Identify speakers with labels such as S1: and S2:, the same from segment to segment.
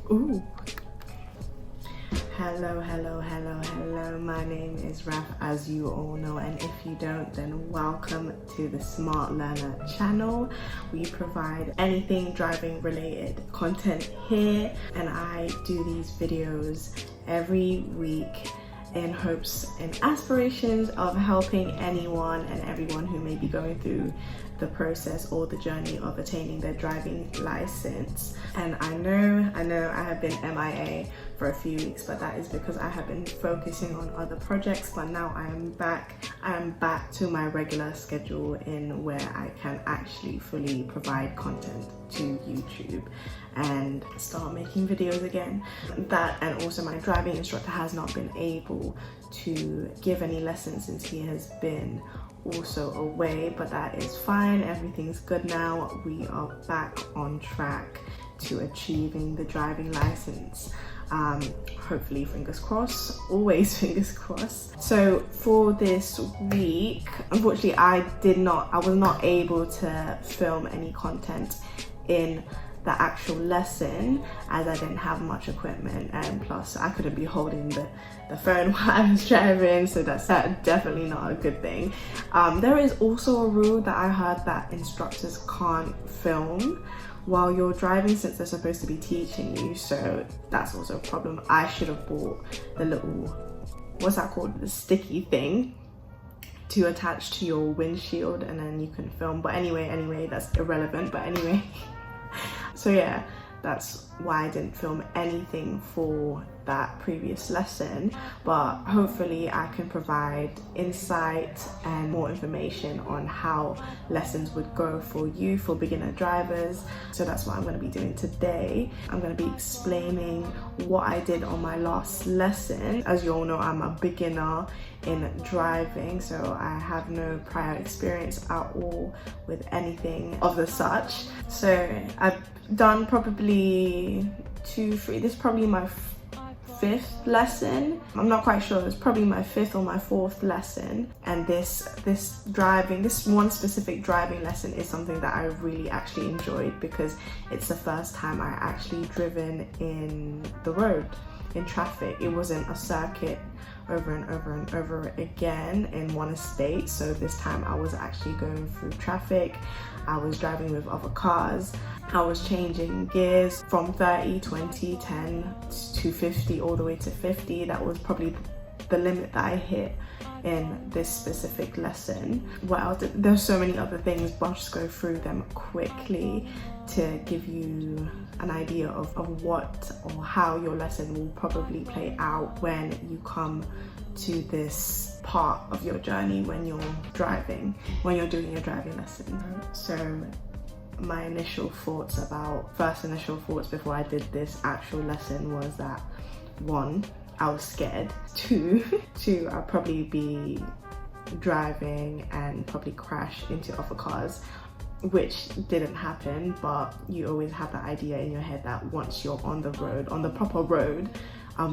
S1: Ooh. Hello. My name is Raf, as you all know, and if you don't, then welcome to the Smart Learner channel. We provide anything driving related content here, and I do these videos every week in hopes and aspirations of helping anyone and everyone who may be going through the process or the journey of attaining their driving license. And I know I have been MIA for a few weeks, but that is because I have been focusing on other projects. But now I am back to my regular schedule in where I can actually fully provide content to YouTube and start making videos again. That, and also my driving instructor has not been able to give any lessons since he has been also away, but that is fine. Everything's good now. We are back on track to achieving the driving license. Hopefully, fingers crossed, always fingers crossed. So for this week, unfortunately I was not able to film any content in the actual lesson as I didn't have much equipment, and plus I couldn't be holding the phone while I was driving, so that's definitely not a good thing. There is also a rule that I heard that instructors can't film while you're driving since they're supposed to be teaching you, so that's also a problem. I should have bought the little, what's that called, the sticky thing to attach to your windshield, and then you can film. But anyway, that's irrelevant. But anyway, so yeah, that's why I didn't film anything for that previous lesson, but hopefully I can provide insight and more information on how lessons would go for you, for beginner drivers. So that's what I'm going to be doing today. I'm going to be explaining what I did on my last lesson. As you all know, I'm a beginner in driving, so I have no prior experience at all with anything of the such. So I've done probably 2-3, this is probably my 5th lesson. I'm not quite sure, it's probably my 5th or my 4th lesson. And this one specific driving lesson is something that I really actually enjoyed, because it's the first time I actually driven in the road, in traffic. It wasn't a circuit over and over again in one estate. So this time I was actually going through traffic. I was driving with other cars. I was changing gears from 30, 20, 10 to 50, all the way to 50. That was probably the limit that I hit in this specific lesson. What else? There's so many other things, but I'll just go through them quickly to give you an idea of what or how your lesson will probably play out when you come to this part of your journey when you're driving, when you're doing your driving lesson. So my first initial thoughts before I did this actual lesson was that 1, I was scared. 2, I'd probably be driving and probably crash into other cars, which didn't happen, but you always have that idea in your head that once you're on the road, on the proper road,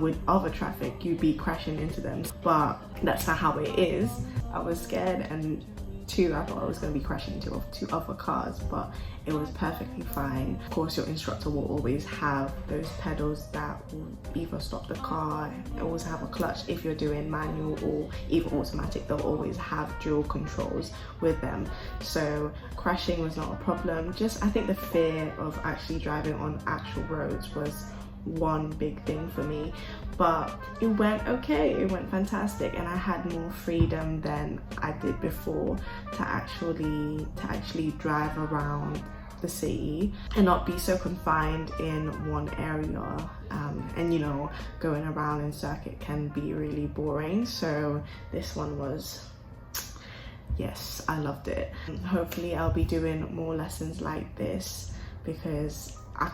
S1: with other traffic, you'd be crashing into them. But that's not how it is. I was scared, and 2, I thought I was going to be crashing into 2 other cars, but it was perfectly fine. Of course, your instructor will always have those pedals that will either stop the car, always have a clutch if you're doing manual, or even automatic. They'll always have dual controls with them. So crashing was not a problem. Just, I think the fear of actually driving on actual roads was one big thing for me, but it went okay, it went fantastic, and I had more freedom than I did before to actually drive around the city and not be so confined in one area. And you know, going around in circuit can be really boring, so this one was, yes, I loved it. Hopefully I'll be doing more lessons like this, because I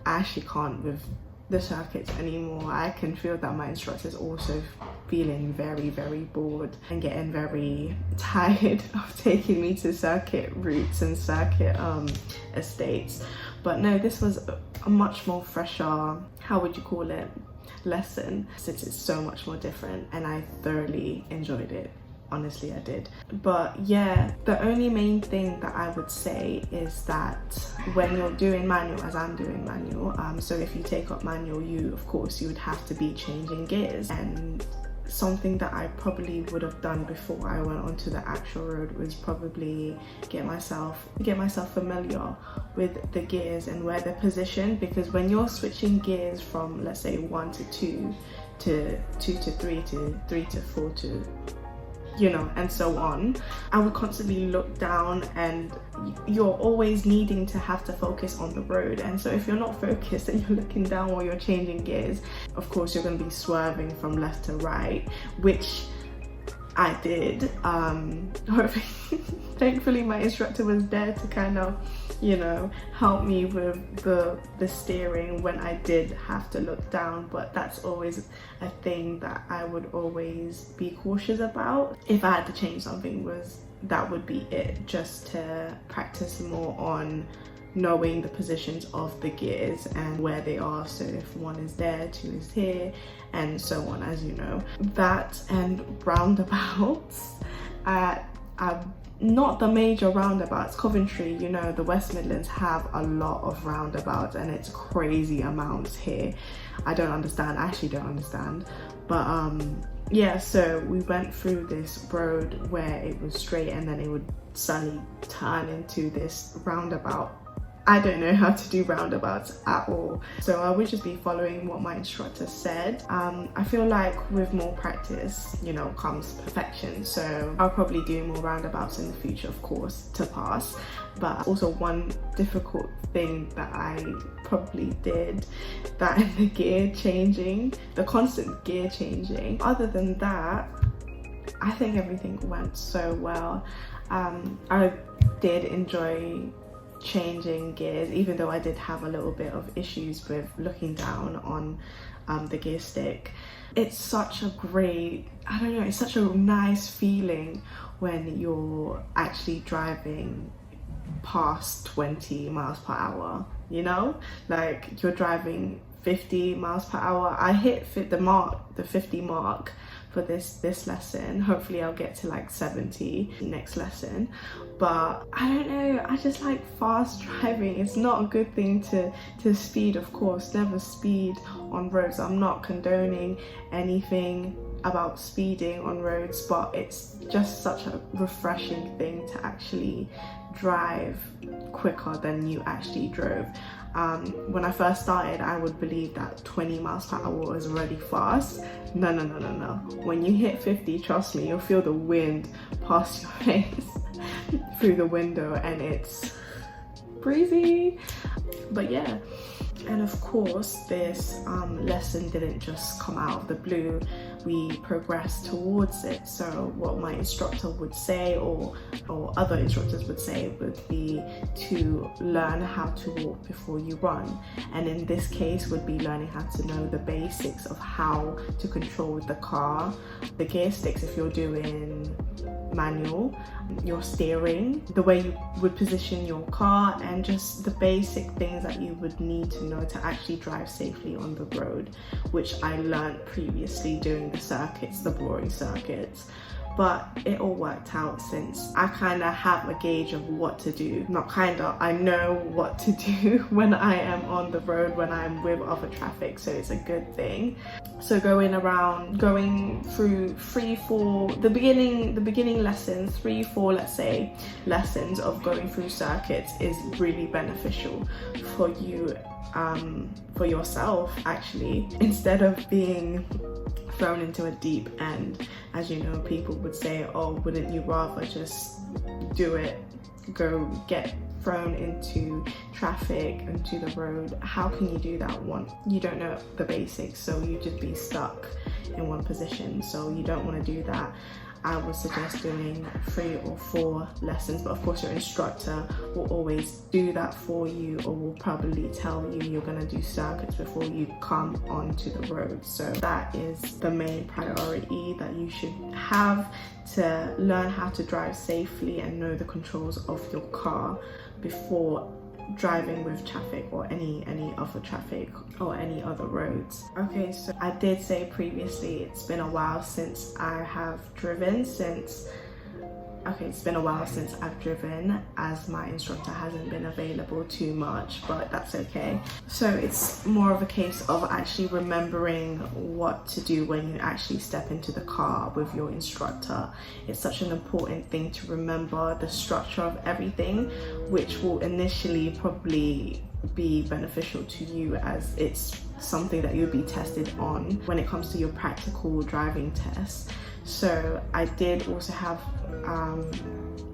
S1: actually can't with the circuits anymore. I can feel that my instructor is also feeling very bored and getting very tired of taking me to circuit routes and circuit estates. But no, this was a much more fresher, how would you call it, lesson, since it's so much more different, and I thoroughly enjoyed it. honestly I did. But yeah, the only main thing that I would say is that when you're doing manual, as I'm doing manual, so if you take up manual, you of course you would have to be changing gears, and something that I probably would have done before I went onto the actual road was probably get myself familiar with the gears and where they're positioned, because when you're switching gears from, let's say, 1 to 2 to 2 to 3 to 3 to 4 to, you know, and so on, I would constantly look down, and you're always needing to have to focus on the road. And so if you're not focused and you're looking down while you're changing gears, of course you're going to be swerving from left to right, which I did. Thankfully my instructor was there to kind of, you know, help me with the steering when I did have to look down. But that's always a thing that I would always be cautious about. If I had to change something, that would be it, just to practice more on knowing the positions of the gears and where they are. So if 1 is there, 2 is here, and so on, as you know. That and roundabouts. Not the major roundabouts. Coventry, you know, the West Midlands have a lot of roundabouts, and it's crazy amounts here. I don't understand, I actually don't understand. But yeah, so we went through this road where it was straight and then it would suddenly turn into this roundabout. I don't know how to do roundabouts at all, so I would just be following what my instructor said. I feel like with more practice, you know, comes perfection, so I'll probably do more roundabouts in the future, of course, to pass. But also one difficult thing that I probably did, that in the gear changing, the constant gear changing. Other than that, I think everything went so well. I did enjoy changing gears, even though I did have a little bit of issues with looking down on the gear stick. It's such a great, I don't know, it's such a nice feeling when you're actually driving past 20 miles per hour, you know, like you're driving 50 miles per hour. I hit the 50 mark for this lesson. Hopefully I'll get to like 70 next lesson. But I don't know, I just like fast driving. It's not a good thing to speed, of course. Never speed on roads. I'm not condoning anything about speeding on roads, but it's just such a refreshing thing to actually drive quicker than you actually drove. When I first started, I would believe that 20 miles per hour was already fast. No. When you hit 50, trust me, you'll feel the wind pass your face through the window, and it's breezy. But yeah, and of course this lesson didn't just come out of the blue. We progressed towards it. So what my instructor would say, or other instructors would say, would be to learn how to walk before you run. And in this case would be learning how to know the basics of how to control the car, the gear sticks if you're doing manual, your steering, the way you would position your car, and just the basic things that you would need to know to actually drive safely on the road, which I learned previously doing the circuits, the boring circuits. But it all worked out, since I kind of have a gauge of what to do. Not kind of, I know what to do when I am on the road, when I'm with other traffic, so it's a good thing. So going through 3-4, the beginning lessons, 3-4, let's say, lessons of going through circuits is really beneficial for you, for yourself actually, instead of being thrown into a deep end. As you know, people would say, oh, wouldn't you rather just do it, go get thrown into traffic, into the road? How can you do that one? You don't know the basics, so you just be stuck in one position. So you don't want to do that. I would suggest doing 3 or 4 lessons, but of course your instructor will always do that for you, or will probably tell you you're going to do circuits before you come onto the road. So that is the main priority that you should have, to learn how to drive safely and know the controls of your car before driving with traffic or any other traffic or any other roads. Okay, so I did say previously it's been a while since I have driven, it's been a while since I've driven, as my instructor hasn't been available too much, but that's okay. So it's more of a case of actually remembering what to do when you actually step into the car with your instructor. It's such an important thing to remember the structure of everything, which will initially probably be beneficial to you, as it's something that you'll be tested on when it comes to your practical driving test. So I did also have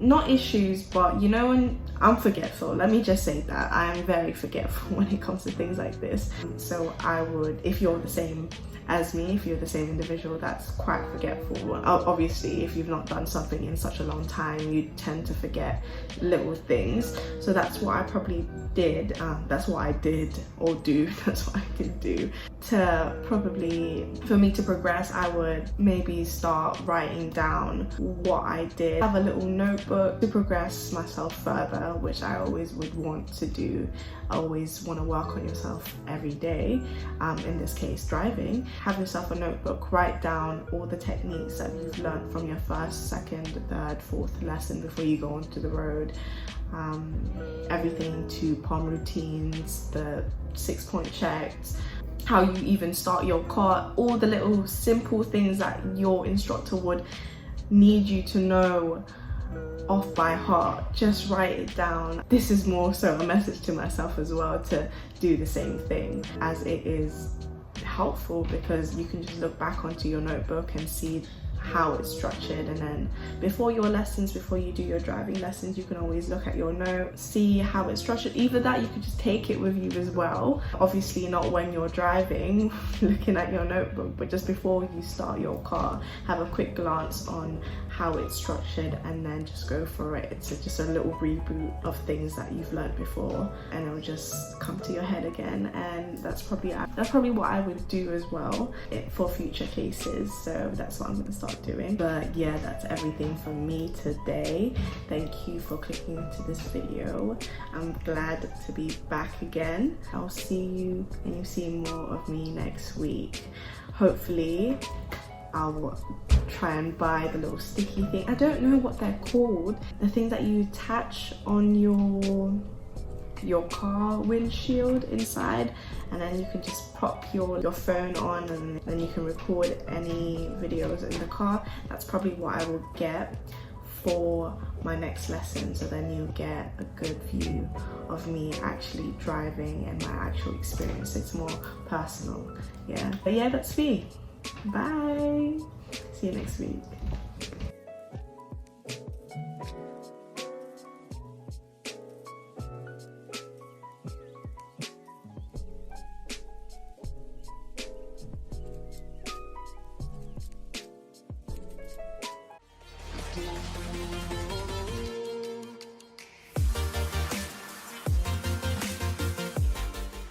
S1: not issues, but you know, when I'm forgetful, let me just say that I am very forgetful when it comes to things like this. So I would, if you're the same as me, if you're the same individual that's quite forgetful, obviously if you've not done something in such a long time, you tend to forget little things. So that's what I probably did, that's what I did or do, that's what I did do. To probably, for me to progress, I would maybe start writing down what I did. Have a little notebook to progress myself further, which I always would want to do. I always want to work on yourself every day, in this case driving. Have yourself a notebook, write down all the techniques that you've learned from your first, second, third, fourth lesson before you go onto the road. Everything to palm routines, the 6-point checks, how you even start your car, all the little simple things that your instructor would need you to know off by heart. Just write it down. This is more so a message to myself as well, to do the same thing, as it is helpful because you can just look back onto your notebook and see how it's structured, and then before your lessons, before you do your driving lessons, you can always look at your notes, see how it's structured. Either that, you could just take it with you as well, obviously not when you're driving looking at your notebook, but just before you start your car, have a quick glance on how it's structured and then just go for it. It's just a little reboot of things that you've learned before, and it'll just come to your head again. And that's probably what I would do as well for future cases. So that's what I'm going to start doing. But yeah, that's everything from me today. Thank you for clicking into this video. I'm glad to be back again. I'll see you and you'll see more of me next week. Hopefully I'll try and buy the little sticky thing. I don't know what they're called. The thing that you attach on your car windshield inside, and then you can just pop your phone on, and then you can record any videos in the car. That's probably what I will get for my next lesson, so then you get a good view of me actually driving and my actual experience. It's more personal. Yeah, but yeah, that's me. Bye, see you next week.
S2: Yeah.